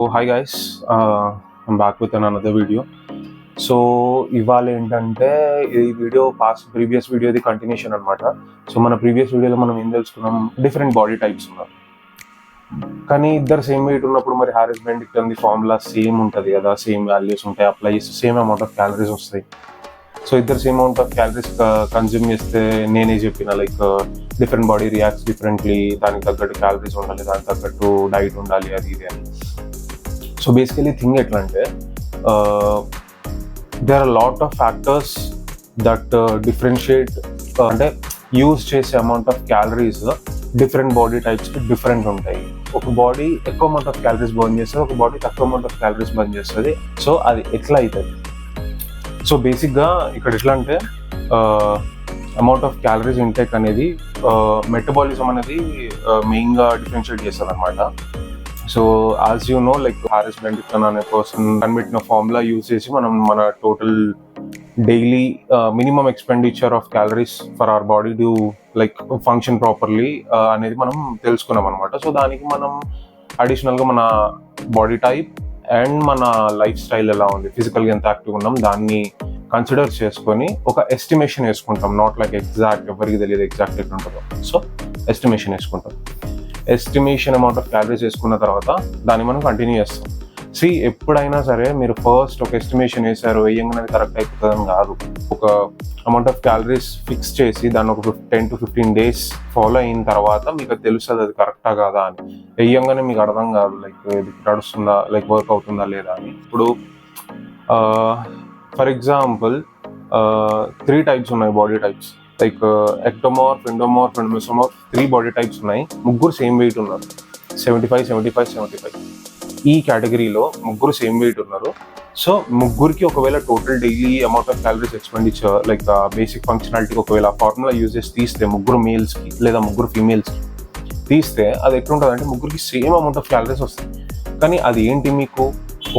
Oh, hi guys, I'm back with another video. So ఇవాళ ఏంటంటే ఈ వీడియో ప్రీవియస్ వీడియోది కంటిన్యూషన్ అనమాట. సో మన ప్రీవియస్ వీడియోలో మనం ఏం తెలుసుకున్నాం, డిఫరెంట్ బాడీ టైప్స్ ఉన్నారు, కానీ ఇద్దరు సేమ్ వెయిట్ ఉన్నప్పుడు మరి హారిస్ బెండిక్టన్ది ఫార్ములా సేమ్ ఉంటుంది కదా, సేమ్ వాల్యూస్ ఉంటాయి, అప్లై చేస్తే సేమ్ అమౌంట్ ఆఫ్ క్యాలరీస్ వస్తాయి. సో ఇద్దరు same amount of calories consume చేస్తే నేనే చెప్పిన like different body reacts differently, దానికి తగ్గట్టు క్యాలరీస్ ఉండాలి, దానికి తగ్గట్టు డైట్ ఉండాలి, అది ఇది అని. సో బేసికలీ థింగ్ ఎట్లా అంటే there are lot of factors that differentiate, అంటే యూజ్ చేసే amount of calories different body టైప్స్కి డిఫరెంట్ ఉంటాయి. ఒక బాడీ ఎక్కువ అమౌంట్ ఆఫ్ క్యాలరీస్ బర్న్ చేస్తుంది, ఒక బాడీ తక్కువ అమౌంట్ ఆఫ్ క్యాలరీస్ బర్న్ చేస్తుంది. సో అది ఎట్లా అవుతుంది? సో బేసిక్గా ఇక్కడ ఎట్లా అంటే అమౌంట్ ఆఫ్ క్యాలరీస్ ఇంటేక్ అనేది మెటబాలిజం అనేది మెయిన్గా డిఫరెన్షియేట్ చేస్తుంది అనమాట. So as you know, like Harris Benedict అనే పర్సన్ కనిపెట్టిన ఫార్ములా యూజ్ చేసి మనం మన total daily minimum expenditure of calories for our body to like function properly అనేది మనం తెలుసుకున్నాం అనమాట. సో దానికి మనం అడిషనల్గా మన బాడీ టైప్ అండ్ మన లైఫ్ స్టైల్ ఎలా ఉంది, ఫిజికల్గా ఎంత యాక్టివ్ ఉన్నాం, దాన్ని కన్సిడర్ చేసుకొని ఒక ఎస్టిమేషన్ వేసుకుంటాం. నాట్ లైక్ ఎగ్జాక్ట్, ఎవరికి తెలియదు ఎగ్జాక్ట్ ఎట్లా ఉంటుందో. సో ఎస్టిమేషన్ వేసుకుంటాం. ఎస్టిమేషన్ అమౌంట్ ఆఫ్ క్యాలరీస్ వేసుకున్న తర్వాత దాన్ని మనం కంటిన్యూ చేస్తాం. ఎప్పుడైనా సరే మీరు ఫస్ట్ ఒక ఎస్టిమేషన్ వేసారు, వేయంగానే కరెక్ట్ అయిపోతుందని కాదు. ఒక అమౌంట్ ఆఫ్ క్యాలరీస్ ఫిక్స్ చేసి దాన్ని ఒక 10 to 15 days ఫాలో అయిన తర్వాత మీకు తెలుస్తుంది అది కరెక్టా కాదా అని. వేయంగానే మీకు అర్థం కాదు లైక్ ఇది నడుస్తుందా, లైక్ వర్క్ అవుతుందా లేదా అని. ఇప్పుడు ఫర్ ఎగ్జాంపుల్ 3 types ఉన్నాయి body types, like ectomorph, endomorph and mesomorph. 3 body types ఉన్నాయి. ముగ్గురు సేమ్ వెయిట్ ఉన్నారు, 75, 75, 75. ఈ కేటగిరీలో ముగ్గురు సేమ్ వెయిట్ ఉన్నారు. సో ముగ్గురికి ఒకవేళ total daily amount of calories expenditure like basic ఫంక్షనాలిటీకి ఒకవేళ ఫార్ములా యూజ్ చేసి తీస్తే, ముగ్గురు మేల్స్కి లేదా ముగ్గురు ఫీమేల్స్కి తీస్తే అది ఎట్లుంటుంది అంటే ముగ్గురికి సేమ్ అమౌంట్ ఆఫ్ క్యాలరీస్ వస్తాయి. కానీ అది ఏంటి, మీకు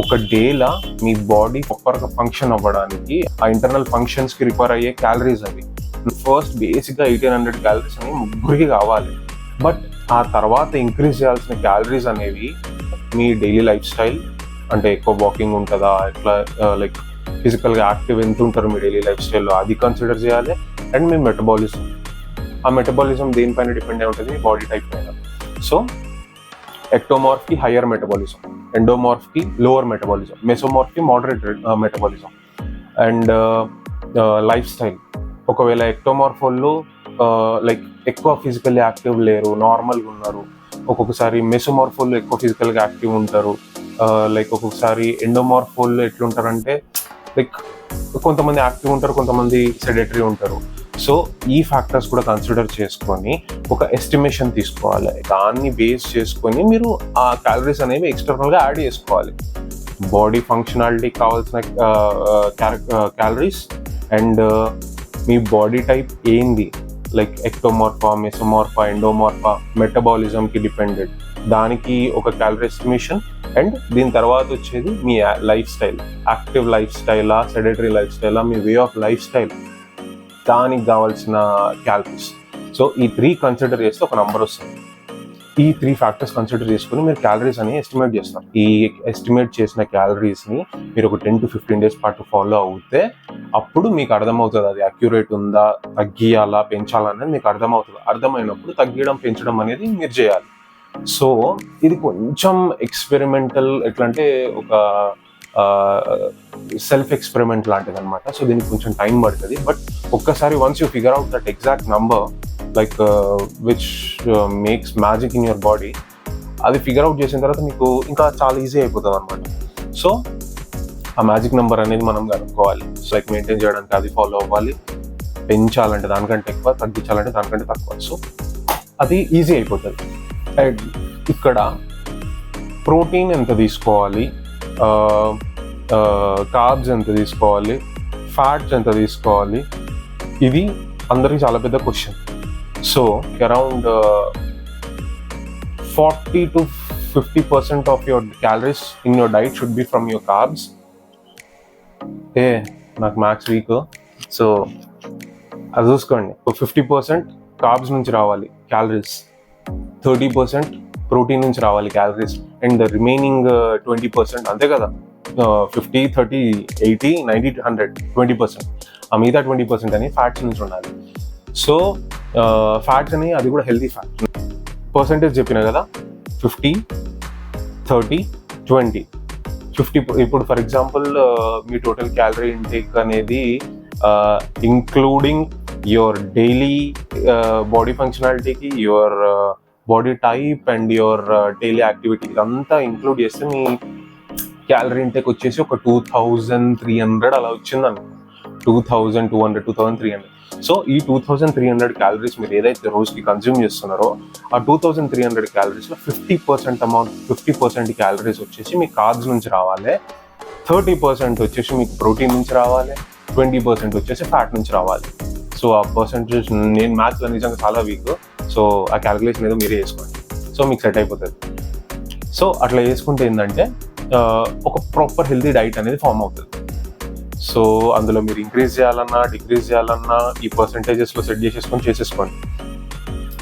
ఒక డేలా మీ బాడీ ప్రాపర్గా ఫంక్షన్ అవ్వడానికి ఆ ఇంటర్నల్ ఫంక్షన్స్కి రిక్వైర్ అయ్యే క్యాలరీస్ అవి. ఫస్ట్ బేసిక్గా 1800 క్యాలరీస్ అనేవి ముగ్గురికి కావాలి. బట్ ఆ తర్వాత ఇంక్రీజ్ చేయాల్సిన క్యాలరీస్ అనేవి మీ డైలీ లైఫ్ స్టైల్, అంటే ఎక్కువ వాకింగ్ ఉంటుందా, ఎట్లా లైక్ ఫిజికల్గా యాక్టివ్ ఎంత ఉంటారు మీ డైలీ లైఫ్ స్టైల్లో, అది కన్సిడర్ చేయాలి. అండ్ మీ మెటబాలిజం, ఆ మెటబాలిజం దేనిపైన డిపెండ్ అయి ఉంటుంది, మీ బాడీ టైప్ పైన. సో ఎక్టోమార్ఫ్కి హయ్యర్ మెటబాలిజం, ఎండోమార్ఫ్కి లోవర్ మెటబాలిజం, మెసోమార్ఫ్కి moderate metabolism. And lifestyle, ఒకవేళ ఎక్టోమార్ఫ్ వాళ్ళు లైక్ ఎక్కువ ఫిజికల్లీ యాక్టివ్ లేరు, నార్మల్గా ఉన్నారు. ఒక్కొక్కసారి మెసోమార్ఫ్ వాళ్ళు ఎక్కువ ఫిజికల్గా యాక్టివ్ ఉంటారు. లైక్ ఒక్కొక్కసారి ఎండోమార్ఫ్ వాళ్ళు ఎట్లుంటారంటే లైక్ కొంతమంది యాక్టివ్ ఉంటారు, కొంతమంది సెడెటరీ ఉంటారు. సో ఈ ఫ్యాక్టర్స్ కూడా కన్సిడర్ చేసుకొని ఒక ఎస్టిమేషన్ తీసుకోవాలి. దాన్ని బేస్ చేసుకొని మీరు ఆ క్యాలరీస్ అనేవి ఎక్స్టర్నల్గా యాడ్ చేసుకోవాలి. బాడీ ఫంక్షనాలిటీకి కావాల్సిన క్యాలరీస్ అండ్ మీ బాడీ టైప్ ఏంది, లైక్ ఎక్టోమార్ఫా, మెసోమార్ఫా, ఎండోమార్ఫా, మెటబాలిజంకి డిపెండెడ్, దానికి ఒక క్యాలరీ ఎస్టిమేషన్. అండ్ దీని తర్వాత వచ్చేది మీ లైఫ్ స్టైల్, యాక్టివ్ లైఫ్ స్టైలా, సెడెటరీ లైఫ్ స్టైలా, మీ వే ఆఫ్ లైఫ్ స్టైల్, దానికి కావాల్సిన క్యాలరీస్. సో ఈ 3 కన్సిడర్ చేస్తే ఒక నెంబర్ వస్తుంది. ఈ 3 ఫ్యాక్టర్స్ కన్సిడర్ చేసుకుని మీరు క్యాలరీస్ అని ఎస్టిమేట్ చేస్తారు. ఈ ఎస్టిమేట్ చేసిన క్యాలరీస్ని మీరు ఒక 10 to 15 days పాటు ఫాలో అవుతే అప్పుడు మీకు అర్థమవుతుంది అది అక్యురేట్ ఉందా, తగ్గియాలా, పెంచాలా అనేది మీకు అర్థమవుతుంది. అర్థమైనప్పుడు తగ్గించడం, పెంచడం అనేది మీరు చేయాలి. సో ఇది కొంచెం ఎక్స్పెరిమెంటల్, ఎట్లా అంటే ఒక సెల్ఫ్ ఎక్స్పెరిమెంట్ లాంటిది అనమాట. సో దీనికి కొంచెం టైం పడుతుంది. బట్ ఒక్కసారి once you figure out that exact number like which makes magic in your body, అది ఫిగర్ అవుట్ చేసిన తర్వాత మీకు ఇంకా చాలా ఈజీ అయిపోతుంది అనమాట. సో ఆ మ్యాజిక్ నెంబర్ అనేది మనం కనుక్కోవాలి. సో లైక్ మెయింటైన్ చేయడానికి అది ఫాలో అవ్వాలి. పెంచాలంటే దానికంటే ఎక్కువ, తగ్గించాలంటే దానికంటే తక్కువ. సో అది ఈజీ అయిపోతుంది. అండ్ ఇక్కడ ప్రోటీన్ ఎంత తీసుకోవాలి, కార్బ్స్ ఎంత తీసుకోవాలి, ఫ్యాట్స్ ఎంత తీసుకోవాలి, ఇది అందరికీ చాలా పెద్ద question. So around 40 to 50% of your calories in your diet should be from your carbs. నాకు మ్యాథ్స్ వీక్, సో అది చూసుకోండి. 50% కార్బ్స్ నుంచి రావాలి క్యాలరీస్, 30% ప్రోటీన్ నుంచి రావాలి క్యాలరీస్, అండ్ రిమైనింగ్ 20% అంతే కదా, 50, 30, 80, 90, 100, 20%. ఆ మిగతా 20% అని ఫ్యాట్స్ నుంచి ఉండాలి. సో ఫ్యాట్స్ అని అది కూడా హెల్తీ ఫ్యాట్ పర్సంటేజ్ చెప్పిన కదా, 50, 30, 20. 50 ఇప్పుడు ఫర్ ఎగ్జాంపుల్ మీ టోటల్ క్యాలరీ ఇంటేక్ అనేది ఇంక్లూడింగ్ యువర్ డైలీ బాడీ ఫంక్షనాలిటీకి, your body type and your daily activity అంతా ఇంక్లూడ్ చేస్తే మీ క్యాలరీ ఇంటేక్ వచ్చేసి ఒక 2300 అలా వచ్చిందను, 2200, 2300. సో ఈ 2300 క్యాలరీస్ మీరు ఏదైతే రోజుకి కన్జ్యూమ్ చేస్తున్నారో ఆ 2300 క్యాలరీస్లో 50% క్యాలరీస్ వచ్చేసి మీ కార్బ్స్ నుంచి రావాలి, 30% వచ్చేసి మీకు ప్రోటీన్ నుంచి రావాలి, 20% వచ్చేసి ఫ్యాట్ నుంచి రావాలి. సో ఆ పర్సంటేజ్ నేను మ్యాథ్స్లో నిజంగా చాలా వీక్, సో ఆ క్యాలిక్యులేషన్ ఏదో మీరే చేసుకోండి, సో మీకు సెట్ అయిపోతుంది. సో అట్లా చేసుకుంటే ఏంటంటే ఒక ప్రాపర్ హెల్తీ డైట్ అనేది ఫామ్ అవుతుంది. సో అందులో మీరు ఇంక్రీజ్ చేయాలన్నా డిక్రీజ్ చేయాలన్నా ఈ పర్సంటేజెస్లో సెట్ చేసేసుకోండి.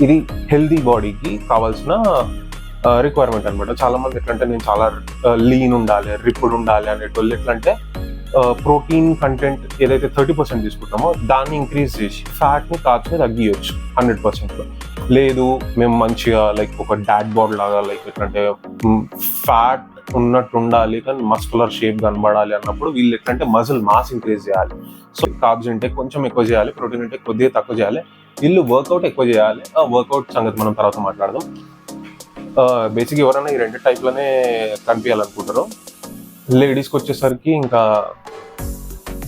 ఇది హెల్తీ బాడీకి కావాల్సిన రిక్వైర్మెంట్ అనమాట. చాలామంది ఎట్లంటే నేను చాలా లీన్ ఉండాలి, రిప్పుడు ఉండాలి అనేటోళ్ళు ఎట్లంటే ప్రోటీన్ కంటెంట్ ఏదైతే 30% తీసుకుంటామో దాన్ని ఇంక్రీజ్ చేసి ఫ్యాట్ని కార్బ్స్ని తగ్గియచ్చు 100%. లేదు మేము మంచిగా లైక్ ఒక డాడ్ బాడీ లాగా లైక్ ఎట్లంటే ఫ్యాట్ ఉన్నట్టు ఉండాలి కానీ మస్కులర్ షేప్ కనబడాలి అన్నప్పుడు వీళ్ళు ఎట్లంటే మజిల్ మాస్ ఇంక్రీజ్ చేయాలి. సో కార్బ్స్ ఇంటేక్ కొంచెం ఎక్కువ చేయాలి, ప్రోటీన్ ఇంటేక్ కొద్దిగా తక్కువ చేయాలి, వీళ్ళు వర్కౌట్ ఎక్కువ చేయాలి. ఆ వర్కౌట్ సంగతి మనం తర్వాత మాట్లాడదాం. బేసిక్ ఎవరైనా ఈ 2 టైప్లోనే కనిపించాలనుకుంటారు. లేడీస్కి వచ్చేసరికి ఇంకా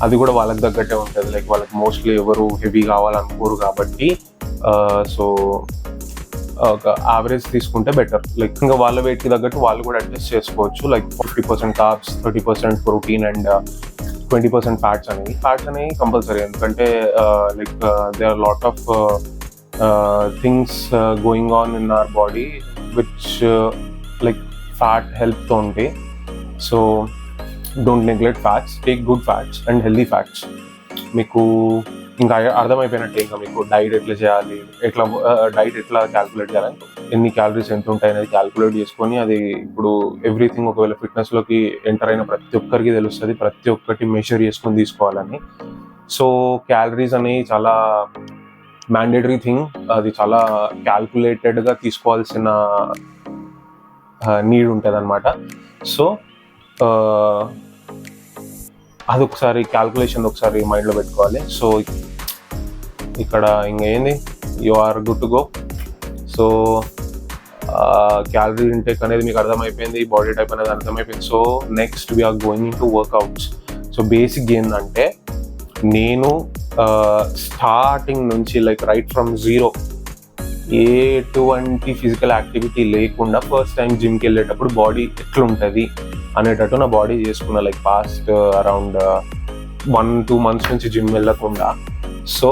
అది కూడా వాళ్ళకి తగ్గట్టే ఉంటుంది. లైక్ వాళ్ళకి మోస్ట్లీ ఎవరు హెవీ కావాలనుకోరు కాబట్టి సో ఒక యావరేజ్ తీసుకుంటే బెటర్. లైక్ ఇంకా వాళ్ళ వెయిట్కి తగ్గట్టు వాళ్ళు కూడా అడ్జస్ట్ చేసుకోవచ్చు. Like 50% carbs, 30% protein and 20% fats అనేవి కంపల్సరీ. ఎందుకంటే like they are lot of things going on in our body which like fat హెల్ప్తో ఉంటాయి. So don't neglect fats, take good fats and healthy fats. మీకు ఇంకా అర్థమైపోయినట్టే ఇంకా మీకు diet ఎట్లా చేయాలి, డైట్ ఎట్లా క్యాల్కులేట్ చేయాలని, ఎన్ని క్యాలరీస్ ఎంత ఉంటాయి అనేది క్యాల్కులేట్ చేసుకొని అది ఇప్పుడు ఎవ్రీథింగ్ ఒకవేళ ఫిట్నెస్లోకి ఎంటర్ అయిన ప్రతి ఒక్కరికి తెలుస్తుంది, ప్రతి ఒక్కటి మెజర్ చేసుకొని తీసుకోవాలని. సో క్యాలరీస్ అనేవి చాలా మ్యాండేటరీ థింగ్, అది చాలా క్యాల్కులేటెడ్గా తీసుకోవాల్సిన నీడ్ ఉంటుంది అనమాట. సో అదొకసారి క్యాల్కులేషన్ ఒకసారి మైండ్లో పెట్టుకోవాలి. సో ఇక్కడ ఇంకేంది, you are good to go. So calorie intake అనేది మీకు అర్థమైపోయింది, బాడీ టైప్ అనేది అర్థమైపోయింది. So next we are going into workouts. So basic ఏంటంటే నేను స్టార్టింగ్ నుంచి లైక్ రైట్ ఫ్రమ్ జీరో ఎటువంటి ఫిజికల్ యాక్టివిటీ లేకుండా ఫస్ట్ టైం జిమ్కి వెళ్ళేటప్పుడు బాడీ ఎట్లుంటుంది అనేటట్టు నా బాడీ చేసుకున్నా. లైక్ పాస్ట్ అరౌండ్ 1-2 months నుంచి జిమ్ వెళ్ళకుండా. So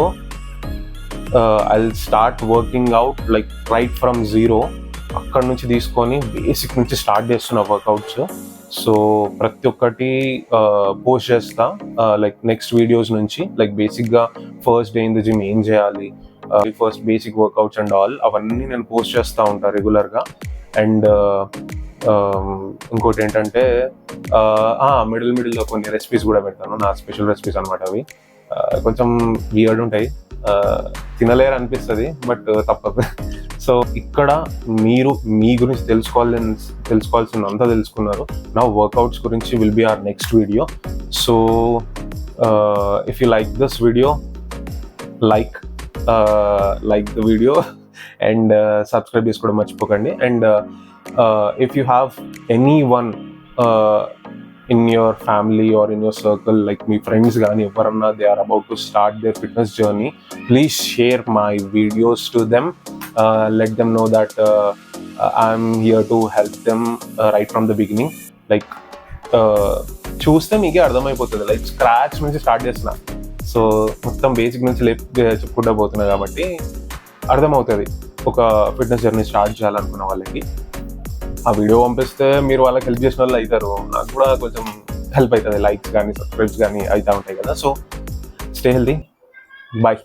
I will start working out like right from zero. అక్కడ నుంచి తీసుకొని బేసిక్ నుంచి స్టార్ట్ చేస్తున్న వర్కౌట్స్. సో ప్రతి ఒక్కటి పోస్ట్ చేస్తా లైక్ నెక్స్ట్ వీడియోస్ నుంచి. లైక్ బేసిక్గా first day in the gym ఏం చేయాలి, first basic workouts and all అవన్నీ నేను పోస్ట్ చేస్తూ ఉంటాను రెగ్యులర్గా. అండ్ ఇంకోటి ఏంటంటే మిడిల్లో కొన్ని రెసిపీస్ కూడా పెడతాను, నా స్పెషల్ రెసిపీస్ అనమాట. అవి కొంచెం వియర్డ్ ఉంటాయి, తినలేరు అనిపిస్తుంది, బట్ తప్పదు. సో ఇక్కడ మీరు మీ గురించి తెలుసుకోవాల్సినంతా తెలుసుకున్నారు. నా వర్కౌట్స్ గురించి will be our next video. So if you like this video, like the video and subscribe చేసుకోవడం మర్చిపోకండి. And if you have anyone in your family or in your circle, like me friends gaani evarana they are about to start their fitness journey, please share my videos to them. Let them know that I'm here to help them right from the beginning. Like చూస్తే మీకే అర్థమైపోతుంది, like scratch నుంచి start చేస్తున్నా. So మొత్తం basic నుంచి చెప్పుకుంటూ పోతున్నా కాబట్టి అర్థమవుతుంది ఒక ఫిట్నెస్ జర్నీ స్టార్ట్ చేయాలనుకున్న వాళ్ళకి. ఆ వీడియో పంపిస్తే మీరు వాళ్ళకి హెల్ప్ చేసిన వాళ్ళు అవుతారు, నాకు కూడా కొంచెం హెల్ప్ అవుతుంది, లైక్స్ కానీ సబ్స్క్రైబ్స్ కానీ అవుతూ ఉంటాయి కదా. So stay healthy, bye.